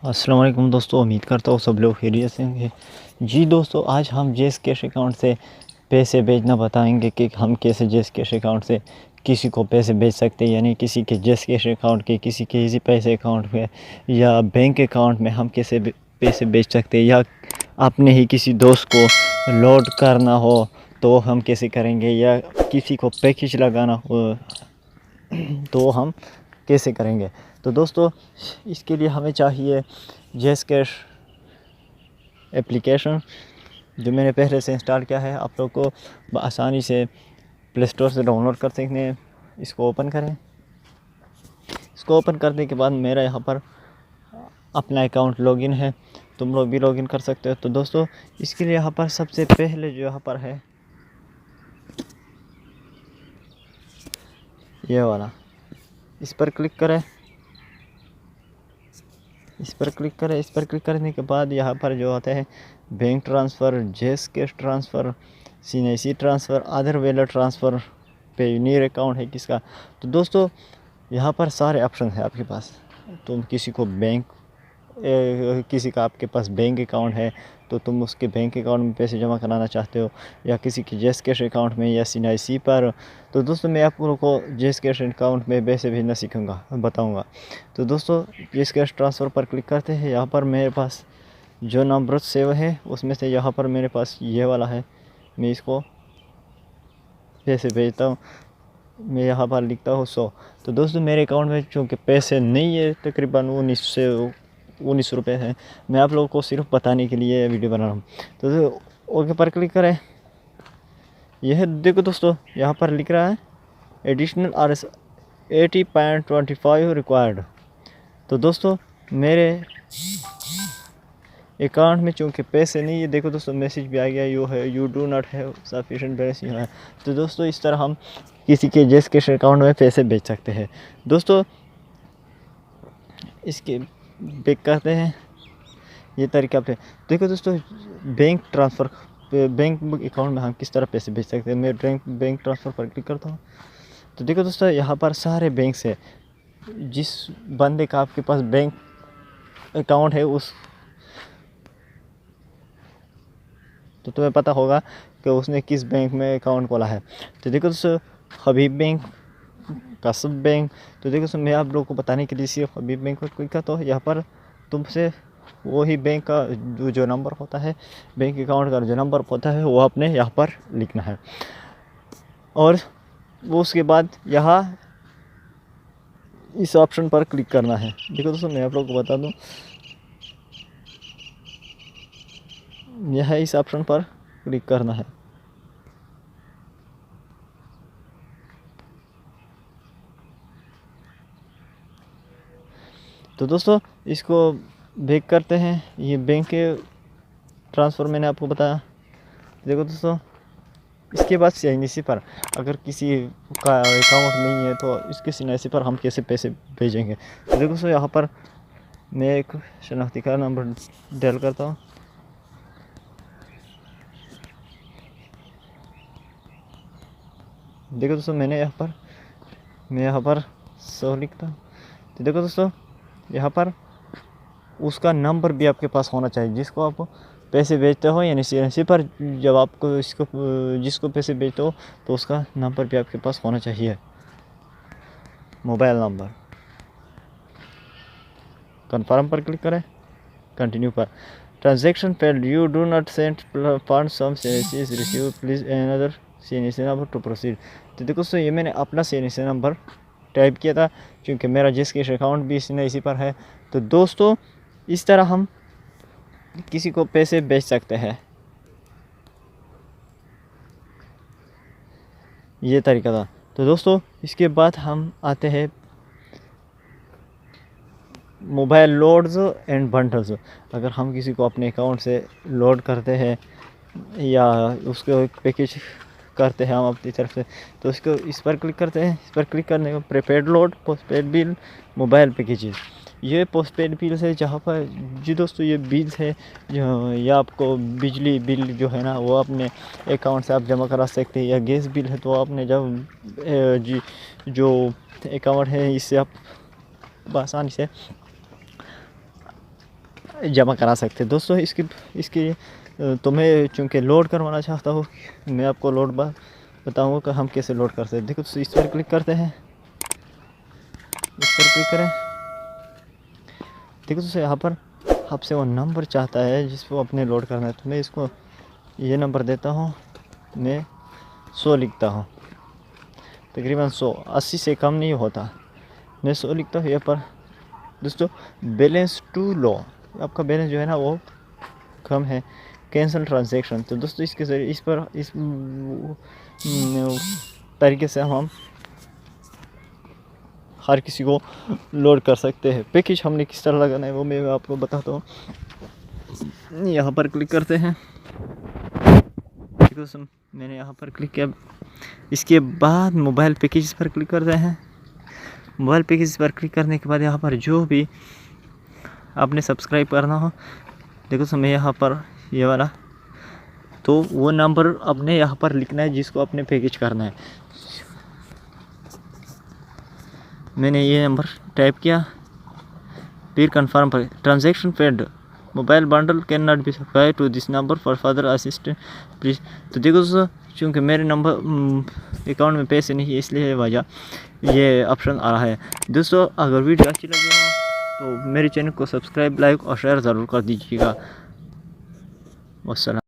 अस्सलाम वालेकुम दोस्तों, उम्मीद करता हूँ सब लोग खैरियत से होंगे। जी दोस्तों, आज हम जेस कैश अकाउंट से पैसे भेजना बताएंगे कि हम कैसे जेस कैश अकाउंट से किसी को पैसे भेज सकते हैं, यानी किसी के जेस कैश अकाउंट के, किसी के इजी पैसे अकाउंट में या बैंक अकाउंट में हम कैसे पैसे भेज सकते हैं, या अपने ही किसी दोस्त को लोड करना हो तो हम कैसे करेंगे, या किसी को पैकेज लगाना हो तो हम कैसे करेंगे। तो दोस्तों, इसके लिए हमें चाहिए जेस कैश एप्लीकेशन, जो मैंने पहले से इंस्टॉल किया है। आप लोग को आसानी से प्ले स्टोर से डाउनलोड कर सकते हैं। इसको ओपन करें। इसको ओपन करने के बाद मेरा यहाँ पर अपना अकाउंट लॉगिन है, तुम लोग भी लॉगिन कर सकते हो। तो दोस्तों, इसके लिए यहाँ पर सबसे पहले जो यहाँ पर है ये वाला, इस पर क्लिक करें। इस पर क्लिक करने के बाद यहाँ पर जो आता है बैंक ट्रांसफ़र, जेस cash transfer, CNC transfer, other wallet transfer, Payoneer account है किसका। तो दोस्तों, यहाँ पर सारे ऑप्शन है आपके पास। तुम किसी को किसी का आपके पास बैंक अकाउंट है तो तुम उसके बैंक अकाउंट में पैसे जमा कराना चाहते हो, या किसी के जेस कैश अकाउंट में या CNC पर। तो दोस्तों, मैं आप लोगों को जेस कैश अकाउंट में पैसे भेजना बताऊंगा। तो दोस्तों, जेस कैश ट्रांसफ़र पर क्लिक करते हैं। यहाँ पर मेरे पास जो नंबर सेव है उसमें से यहाँ पर मेरे पास ये वाला है, मैं इसको पैसे भेजता हूँ। मैं यहाँ पर लिखता हूँ 100। तो दोस्तों, मेरे अकाउंट में चूँकि पैसे नहीं है, तकरीबन 19 रुपये हैं। मैं आप लोगों को सिर्फ बताने के लिए वीडियो बना रहा हूँ। तो ओके पर क्लिक करें। यह देखो दोस्तों, यहाँ पर लिख रहा है एडिशनल RS 80.25 रिक्वायर्ड। तो दोस्तों, मेरे अकाउंट में चूँकि पैसे नहीं है, देखो दोस्तों मैसेज भी आ गया, you do not have sufficient balance यहाँ है। तो दोस्तों, इस तरह हम किसी के जेस कैश अकाउंट में पैसे भेज सकते हैं। दोस्तों, इसके बैक करते हैं ये तरीका पे। देखो दोस्तों, बैंक ट्रांसफ़र, बैंक अकाउंट में हम किस तरह पैसे भेज सकते हैं। मैं बैंक ट्रांसफ़र पर क्लिक करता हूँ। तो देखो दोस्तों, यहाँ पर सारे बैंक से जिस बंदे का आपके पास बैंक अकाउंट है उस तो तुम्हें पता होगा कि उसने किस बैंक में अकाउंट खोला है। तो देखो दोस्तों, हबीब बैंक, कसब बैंक। तो देखो दोस्तों, मैं आप लोगों को बताने के लिए सिर्फ हबीब बैंक पर क्लिक करता हूँ। यहाँ पर तुमसे वही बैंक का जो नंबर होता है, बैंक अकाउंट का जो नंबर होता है, वो आपने यहाँ पर लिखना है। और वो उसके बाद यहाँ इस ऑप्शन पर क्लिक करना है। देखो दोस्तों, मैं आप लोगों को बता दूँ, यह इस ऑप्शन पर क्लिक करना है। तो दोस्तों, इसको बैक करते हैं। ये बैंक के ट्रांसफ़र मैंने आपको बताया। देखो दोस्तों, इसके बाद CNC पर अगर किसी का अकाउंट नहीं है तो इसके CNC पर हम कैसे पैसे भेजेंगे। तो देखो दोस्तों, यहाँ पर मैं एक शनाख्ती का नंबर डायल करता हूँ। देखो दोस्तों, मैं यहाँ पर 100 लिखता हूँ। तो देखो दोस्तों, यहाँ पर उसका नंबर भी आपके पास होना चाहिए जिसको आप पैसे भेजते हो, यानी CNC पर जब आपको जिसको पैसे भेजते हो तो उसका नंबर भी आपके पास होना चाहिए, मोबाइल नंबर। कन्फर्म पर क्लिक करें, कंटिन्यू पर। Transaction failed, you do not send fund some CNC is receive, please another CNC number to proceed. तो देखो दोस्तों, ये मैंने अपना CNC नंबर टाइप किया था क्योंकि मेरा जेस कैश अकाउंट भी CNC पर है। तो दोस्तों, इस तरह हम किसी को पैसे भेज सकते हैं। ये तरीका था। तो दोस्तों, इसके बाद हम आते हैं मोबाइल लोड्स एंड बंडल्स। अगर हम किसी को अपने अकाउंट से लोड करते हैं या उसको पैकेज करते हैं हम अपनी तरफ से, तो इसको इस पर क्लिक करते हैं। इस पर क्लिक करने को prepaid load, postpaid bill, mobile packages. ये पोस्टपेड बिल्स है जहाँ पर जी दोस्तों, ये बिल्स है जो या आपको बिजली बिल जो है ना वो अपने अकाउंट से आप जमा करा सकते हैं, या गैस बिल है तो आपने जब जी जो अकाउंट है इससे आप आसानी से जमा करा सकते हैं। दोस्तों इसकी तो मैं चूँकि लोड करवाना चाहता हूँ, मैं आपको लोड बताऊँगा कि हम कैसे लोड करते हैं। देखो दोस्तों, इस पर क्लिक करते हैं, इस पर क्लिक करें। देखो दोस्तों, यहाँ पर आपसे वो नंबर चाहता है जिसको अपने लोड करना है, तो मैं इसको ये नंबर देता हूँ। मैं 100 लिखता हूँ, तकरीबन 100, 80 से कम नहीं होता। मैं 100 लिखता हूँ। यहाँ पर दोस्तों बैलेंस टू लो, आपका बैलेंस जो है ना वो कम है, कैंसिल ट्रांजैक्शन। तो दोस्तों इसके ज़रिए इस तरीके से हम हर किसी को लोड कर सकते हैं। पैकेज हमने किस तरह लगाना है वो मैं आपको बताता हूँ। यहाँ पर क्लिक करते हैं, देखो मैंने यहाँ पर क्लिक किया। इसके बाद मोबाइल पैकेज पर क्लिक करते हैं। मोबाइल पैकेज पर क्लिक करने के बाद यहाँ पर जो भी आपने सब्सक्राइब करना हो, देखो मैं यहाँ पर ये वाला, तो वो नंबर अपने यहाँ पर लिखना है जिसको अपने पैकेज करना है। मैंने ये नंबर टाइप किया, फिर कंफर्म पर transaction paid mobile bundle can not be supply to this number for further assistant please. तो देखो दोस्तों, चूँकि मेरे नंबर अकाउंट में पैसे नहीं है, इसलिए वजह ये ऑप्शन आ रहा है। दोस्तों अगर वीडियो अच्छी लगी हो तो मेरे चैनल को सब्सक्राइब, लाइक और शेयर ज़रूर कर दीजिएगा। वस्सलाम।